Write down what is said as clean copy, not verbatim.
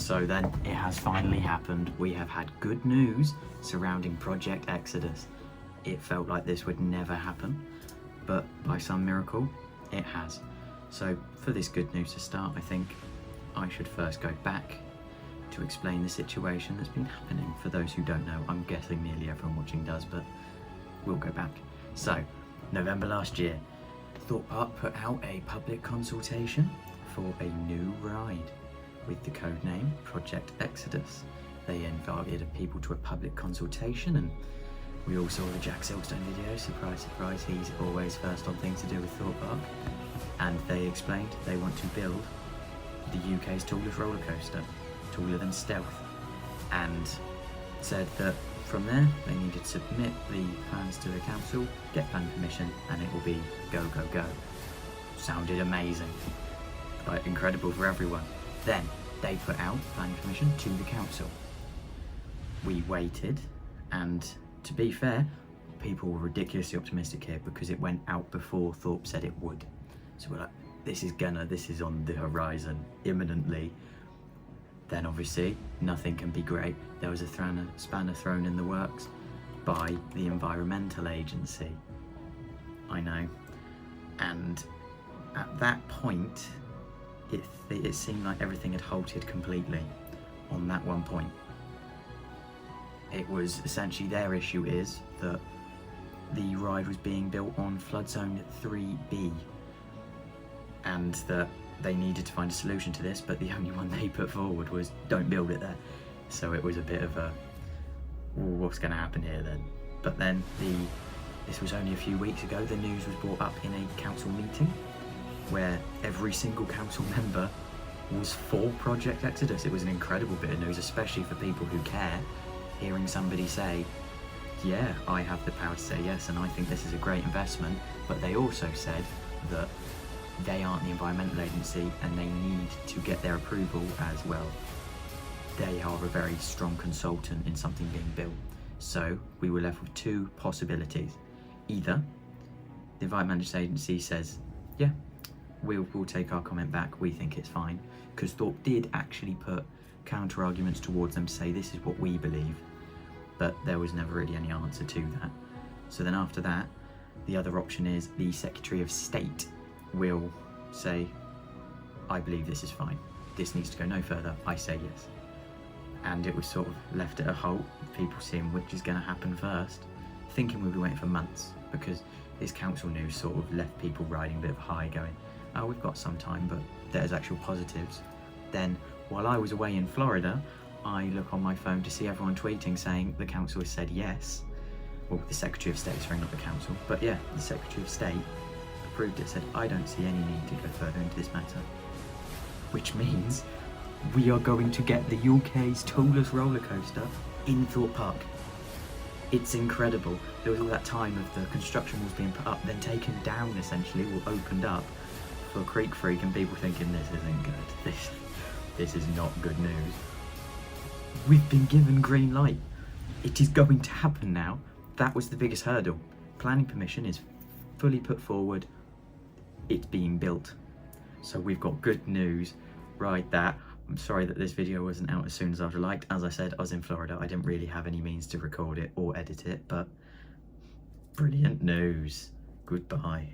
So then it has finally happened. We have had good news surrounding Project Exodus. It felt like this would never happen, but by some miracle, it has. So for this good news to start, I think I should first go back to explain the situation that's been happening. For those who don't know, I'm guessing nearly everyone watching does, but we'll go back. So, November last year, Thorpe Park put out a public consultation for a new ride with the code name Project Exodus. They invited people to a public consultation, and we all saw the Jack Silkstone video. Surprise, surprise, he's always first on things to do with Thorpe Park. And they explained they want to build the UK's tallest roller coaster, taller than Stealth, and said that from there they needed to submit the plans to the council, get planning permission, and it will be go, go, go. Sounded amazing, like incredible for everyone. Then they put out planning permission to the council. We waited, and to be fair, people were ridiculously optimistic here because it went out before Thorpe said it would. So we're like, this is on the horizon imminently. Then obviously nothing can be great. There was a spanner thrown in the works by the environmental agency. I know. And at that point, it seemed like everything had halted completely on that one point. It was essentially, their issue is that the ride was being built on flood zone 3B, and that they needed to find a solution to this, but the only one they put forward was don't build it there. So it was a bit of a, what's going to happen here then? But then this was only a few weeks ago, the news was brought up in a council meeting where every single council member was for Project Exodus. It was an incredible bit of news, especially for people who care, hearing somebody say, yeah, I have the power to say yes, and I think this is a great investment. But they also said that they aren't the environmental agency and they need to get their approval as well. They are a very strong consultant in something being built. So we were left with two possibilities. Either the environmental agency says, yeah, we'll take our comment back, we think it's fine, because Thorpe did actually put counter arguments towards them to say this is what we believe, but there was never really any answer to that. So then after that, the other option is the Secretary of State will say, I believe this is fine, this needs to go no further, I say yes. And it was sort of left at a halt, people seeing which is going to happen first, thinking we'll be waiting for months, because this council news sort of left people riding a bit of a high, going, oh, we've got some time, but there's actual positives. Then while I was away in Florida, I look on my phone to see everyone tweeting saying the council has said yes. Well, the Secretary of State, sorry, not the council, but yeah, the Secretary of State approved it, said, I don't see any need to go further into this matter. Which means we are going to get the UK's tallest roller coaster in Thorpe Park. It's incredible. There was all that time of the construction walls being put up, then taken down essentially, or opened up for Creek Freak, and people thinking this isn't good. This is not good news. We've been given green light. It is going to happen now. That was the biggest hurdle. Planning permission is fully put forward. It's being built. So we've got good news. Right, that. I'm sorry that this video wasn't out as soon as I would have liked. As I said, I was in Florida. I didn't really have any means to record it or edit it, but brilliant news. Goodbye.